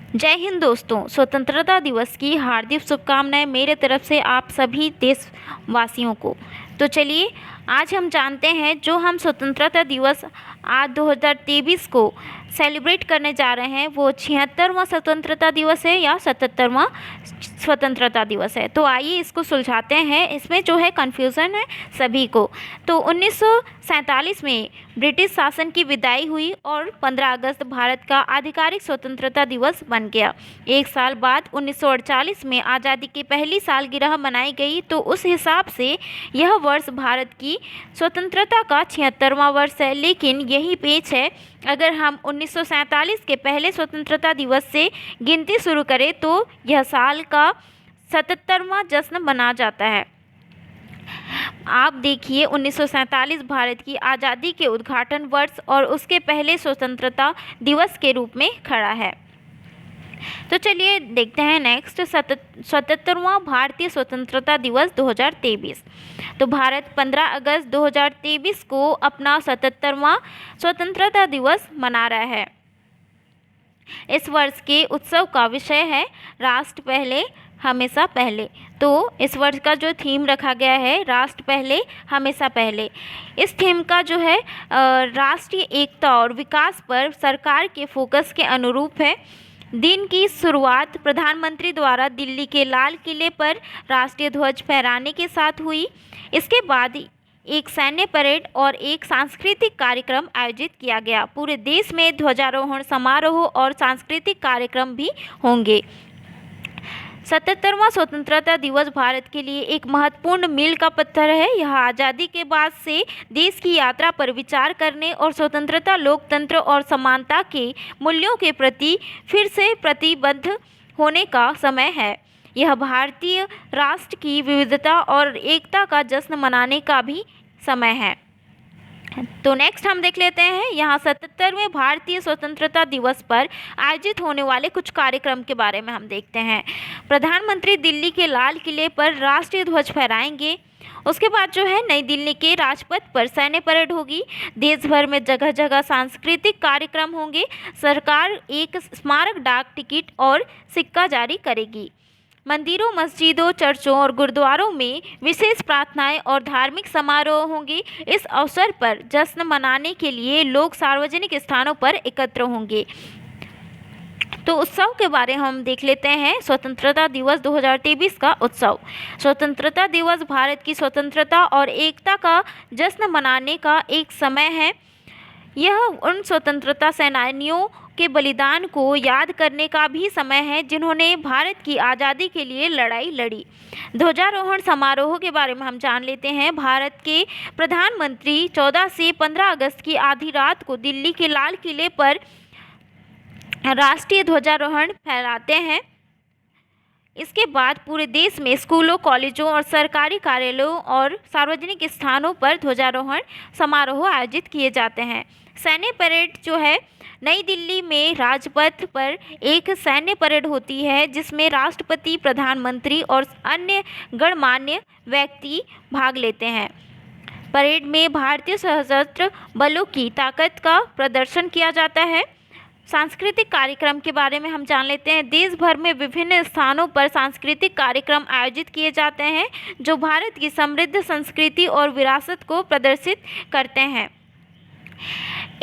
जय हिंद दोस्तों। स्वतंत्रता दिवस की हार्दिक शुभकामनाएं मेरे तरफ से आप सभी देशवासियों को। तो चलिए आज हम जानते हैं जो हम स्वतंत्रता दिवस आज 2023 को सेलिब्रेट करने जा रहे हैं वो 76वां स्वतंत्रता दिवस है या 77वां स्वतंत्रता दिवस है। तो आइए इसको सुलझाते हैं। इसमें जो है कन्फ्यूज़न है सभी को। तो 1947 में ब्रिटिश शासन की विदाई हुई और 15 अगस्त भारत का आधिकारिक स्वतंत्रता दिवस बन गया। एक साल बाद 1948 में आज़ादी की पहली सालगिरह मनाई गई। तो उस हिसाब से यह वर्ष भारत की स्वतंत्रता का 76वां वर्ष है। लेकिन यही पेच है, अगर हम 1947 के पहले स्वतंत्रता दिवस से गिनती शुरू करें तो यह साल का 77वां जश्न मना जाता है। आप देखिए 1947 भारत की आज़ादी के उद्घाटन वर्ष और उसके पहले स्वतंत्रता दिवस के रूप में खड़ा है। तो चलिए देखते हैं नेक्स्ट 77वां भारतीय स्वतंत्रता दिवस 2023। तो भारत 15 अगस्त 2023 को अपना 77वां स्वतंत्रता दिवस मना रहा है। इस वर्ष के उत्सव का विषय है राष्ट्र पहले हमेशा पहले। तो इस वर्ष का जो थीम रखा गया है राष्ट्र पहले हमेशा पहले। इस थीम का जो है राष्ट्रीय एकता और विकास पर सरकार के फोकस के अनुरूप है। दिन की शुरुआत प्रधानमंत्री द्वारा दिल्ली के लाल किले पर राष्ट्रीय ध्वज फहराने के साथ हुई। इसके बाद एक सैन्य परेड और एक सांस्कृतिक कार्यक्रम आयोजित किया गया। पूरे देश में ध्वजारोहण समारोह और सांस्कृतिक कार्यक्रम भी होंगे। 77वां स्वतंत्रता दिवस भारत के लिए एक महत्वपूर्ण मील का पत्थर है। यह आज़ादी के बाद से देश की यात्रा पर विचार करने और स्वतंत्रता, लोकतंत्र और समानता के मूल्यों के प्रति फिर से प्रतिबद्ध होने का समय है। यह भारतीय राष्ट्र की विविधता और एकता का जश्न मनाने का भी समय है। तो नेक्स्ट हम देख लेते हैं यहाँ 77वें भारतीय स्वतंत्रता दिवस पर आयोजित होने वाले कुछ कार्यक्रम के बारे में हम देखते हैं। प्रधानमंत्री दिल्ली के लाल किले पर राष्ट्रीय ध्वज फहराएंगे। उसके बाद जो है नई दिल्ली के राजपथ पर सैन्य परेड होगी। देश भर में जगह जगह सांस्कृतिक कार्यक्रम होंगे। सरकार एक स्मारक डाक टिकट और सिक्का जारी करेगी। मंदिरों, मस्जिदों, चर्चों और गुरुद्वारों में विशेष प्रार्थनाएं और धार्मिक समारोह होंगे। इस अवसर पर जश्न मनाने के लिए लोग सार्वजनिक स्थानों पर एकत्र होंगे। तो उत्सव के बारे में हम देख लेते हैं। स्वतंत्रता दिवस 2023 का उत्सव। स्वतंत्रता दिवस भारत की स्वतंत्रता और एकता का जश्न मनाने का एक समय है। यह उन स्वतंत्रता सेनानियों के बलिदान को याद करने का भी समय है जिन्होंने भारत की आज़ादी के लिए लड़ाई लड़ी। ध्वजारोहण समारोह के बारे में हम जान लेते हैं। भारत के प्रधानमंत्री 14 से 15 अगस्त की आधी रात को दिल्ली के लाल किले पर राष्ट्रीय ध्वजारोहण फहराते हैं। इसके बाद पूरे देश में स्कूलों, कॉलेजों और सरकारी कार्यालयों और सार्वजनिक स्थानों पर ध्वजारोहण समारोह आयोजित किए जाते हैं। सैन्य परेड जो है नई दिल्ली में राजपथ पर एक सैन्य परेड होती है जिसमें राष्ट्रपति, प्रधानमंत्री और अन्य गणमान्य व्यक्ति भाग लेते हैं। परेड में भारतीय सशस्त्र बलों की ताकत का प्रदर्शन किया जाता है। सांस्कृतिक कार्यक्रम के बारे में हम जान लेते हैं। देश भर में विभिन्न स्थानों पर सांस्कृतिक कार्यक्रम आयोजित किए जाते हैं जो भारत की समृद्ध संस्कृति और विरासत को प्रदर्शित करते हैं।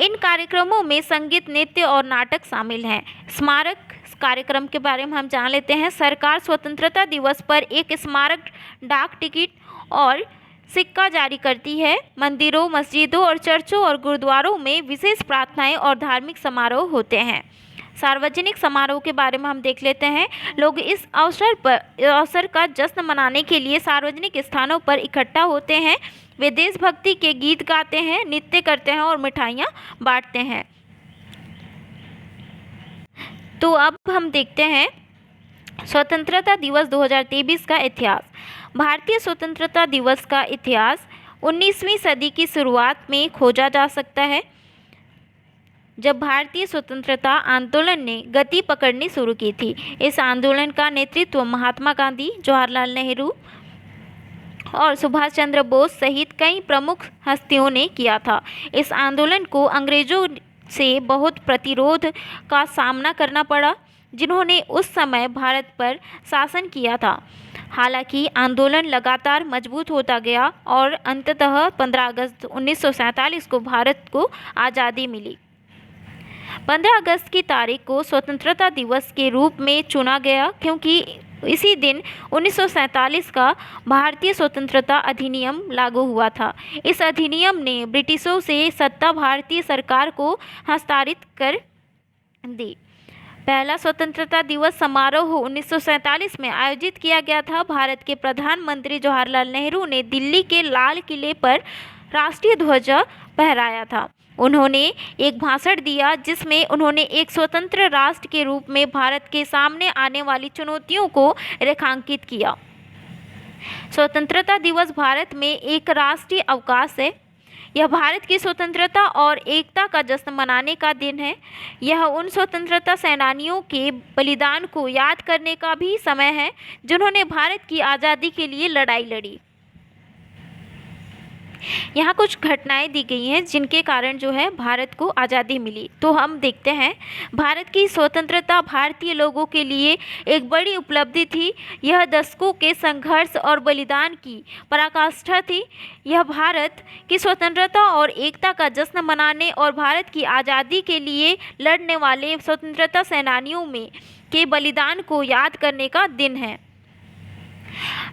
इन कार्यक्रमों में संगीत, नृत्य और नाटक शामिल हैं। स्मारक कार्यक्रम के बारे में हम जान लेते हैं। सरकार स्वतंत्रता दिवस पर एक स्मारक डाक टिकट और सिक्का जारी करती है। मंदिरों, मस्जिदों और चर्चों और गुरुद्वारों में विशेष प्रार्थनाएं और धार्मिक समारोह होते हैं। सार्वजनिक समारोह के बारे में हम देख लेते हैं। लोग इस अवसर का जश्न मनाने के लिए सार्वजनिक स्थानों पर इकट्ठा होते हैं। वे देशभक्ति के गीत गाते हैं, नृत्य करते हैं और मिठाइयाँ बांटते हैं। तो अब हम देखते हैं स्वतंत्रता दिवस 2023 का इतिहास। भारतीय स्वतंत्रता दिवस का इतिहास 19वीं सदी की शुरुआत में खोजा जा सकता है, जब भारतीय स्वतंत्रता आंदोलन ने गति पकड़नी शुरू की थी। इस आंदोलन का नेतृत्व महात्मा गांधी, जवाहरलाल नेहरू और सुभाष चंद्र बोस सहित कई प्रमुख हस्तियों ने किया था। इस आंदोलन को अंग्रेजों से बहुत प्रतिरोध का सामना करना पड़ा। जिन्होंने उस समय भारत पर शासन किया था। हालांकि आंदोलन लगातार मजबूत होता गया और अंततः 15 अगस्त 1947 को भारत को आज़ादी मिली। 15 अगस्त की तारीख को स्वतंत्रता दिवस के रूप में चुना गया क्योंकि इसी दिन 1947 का भारतीय स्वतंत्रता अधिनियम लागू हुआ था। इस अधिनियम ने ब्रिटिशों से सत्ता भारतीय सरकार को हस्तांतरित कर दी। पहला स्वतंत्रता दिवस समारोह 1947 में आयोजित किया गया था। भारत के प्रधानमंत्री जवाहरलाल नेहरू ने दिल्ली के लाल किले पर राष्ट्रीय ध्वज फहराया था। उन्होंने एक भाषण दिया जिसमें उन्होंने एक स्वतंत्र राष्ट्र के रूप में भारत के सामने आने वाली चुनौतियों को रेखांकित किया। स्वतंत्रता दिवस भारत में एक राष्ट्रीय अवकाश है। यह भारत की स्वतंत्रता और एकता का जश्न मनाने का दिन है। यह उन स्वतंत्रता सेनानियों के बलिदान को याद करने का भी समय है जिन्होंने भारत की आज़ादी के लिए लड़ाई लड़ी। यहाँ कुछ घटनाएं दी गई हैं जिनके कारण जो है भारत को आज़ादी मिली। तो हम देखते हैं, भारत की स्वतंत्रता भारतीय लोगों के लिए एक बड़ी उपलब्धि थी। यह दशकों के संघर्ष और बलिदान की पराकाष्ठा थी। यह भारत की स्वतंत्रता और एकता का जश्न मनाने और भारत की आज़ादी के लिए लड़ने वाले स्वतंत्रता सेनानियों में के बलिदान को याद करने का दिन है।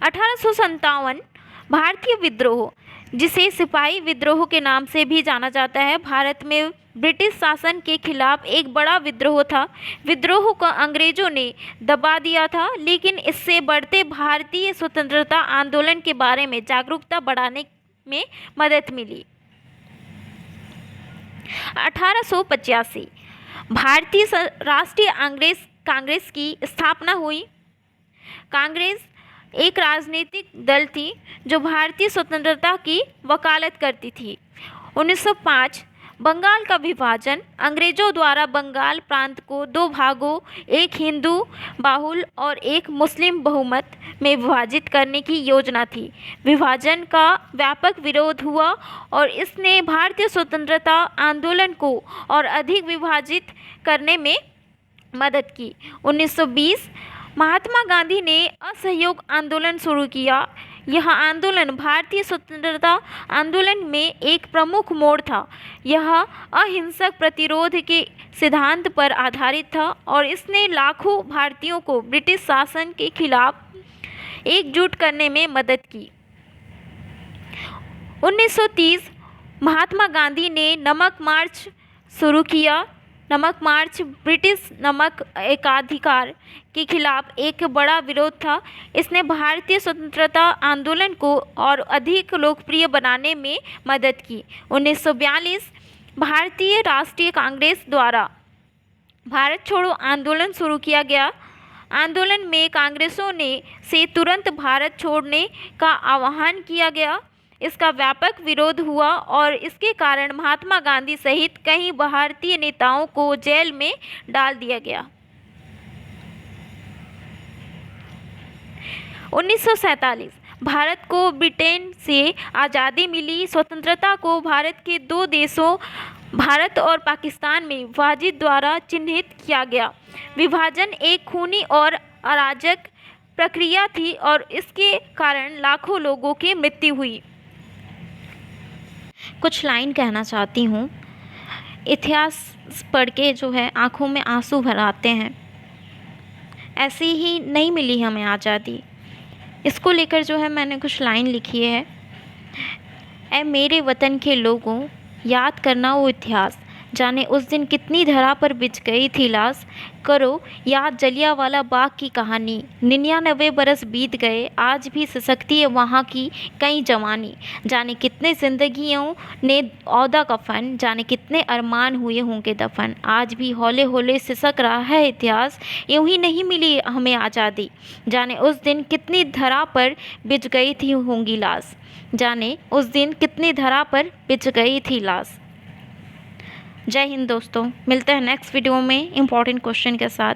1857 भारतीय विद्रोह, जिसे सिपाही विद्रोह के नाम से भी जाना जाता है, भारत में ब्रिटिश शासन के खिलाफ एक बड़ा विद्रोह था। विद्रोह को अंग्रेजों ने दबा दिया था, लेकिन इससे बढ़ते भारतीय स्वतंत्रता आंदोलन के बारे में जागरूकता बढ़ाने में मदद मिली। 1885 भारतीय राष्ट्रीय कांग्रेस की स्थापना हुई। कांग्रेस एक राजनीतिक दल थी जो भारतीय स्वतंत्रता की वकालत करती थी। 1905 बंगाल का विभाजन, अंग्रेजों द्वारा बंगाल प्रांत को दो भागों, एक हिंदू बाहुल और एक मुस्लिम बहुमत में विभाजित करने की योजना थी। विभाजन का व्यापक विरोध हुआ और इसने भारतीय स्वतंत्रता आंदोलन को और अधिक विभाजित करने में मदद की। 1920 महात्मा गांधी ने असहयोग आंदोलन शुरू किया। यह आंदोलन भारतीय स्वतंत्रता आंदोलन में एक प्रमुख मोड़ था। यह अहिंसक प्रतिरोध के सिद्धांत पर आधारित था और इसने लाखों भारतीयों को ब्रिटिश शासन के खिलाफ एकजुट करने में मदद की। 1930 महात्मा गांधी ने नमक मार्च शुरू किया। नमक मार्च ब्रिटिश नमक एकाधिकार के खिलाफ एक बड़ा विरोध था। इसने भारतीय स्वतंत्रता आंदोलन को और अधिक लोकप्रिय बनाने में मदद की। 1942 भारतीय राष्ट्रीय कांग्रेस द्वारा भारत छोड़ो आंदोलन शुरू किया गया। आंदोलन में कांग्रेसों ने से तुरंत भारत छोड़ने का आह्वान किया गया। इसका व्यापक विरोध हुआ और इसके कारण महात्मा गांधी सहित कई भारतीय नेताओं को जेल में डाल दिया गया। 1947 भारत को ब्रिटेन से आज़ादी मिली। स्वतंत्रता को भारत के दो देशों भारत और पाकिस्तान में विभाजित द्वारा चिन्हित किया गया। विभाजन एक खूनी और अराजक प्रक्रिया थी और इसके कारण लाखों लोगों की मृत्यु हुई। कुछ लाइन कहना चाहती हूँ। इतिहास पढ़ के जो है आँखों में आंसू भर आते हैं। ऐसे ही नहीं मिली हमें आज़ादी। इसको लेकर जो है मैंने कुछ लाइन लिखी है। ऐ मेरे वतन के लोगों, याद करना वो इतिहास, जाने उस दिन कितनी धरा पर बिछ गई थी लाश। करो याद जलियांवाला बाग की कहानी, 99 बरस बीत गए, आज भी सिसकती है वहाँ की कई जवानी। जाने कितने जिंदगियों ने औदा कफन, जाने कितने अरमान हुए होंगे दफन। आज भी हौले हौले सिसक रहा है इतिहास, यूँ ही नहीं मिली हमें आज़ादी। जाने उस दिन कितनी धरा पर बिछ गई थी होंगी लाश, जाने उस दिन कितनी धरा पर बिछ गई थी लाश। जय हिंद दोस्तों, मिलते हैं नेक्स्ट वीडियो में इम्पॉर्टेंट क्वेश्चन के साथ।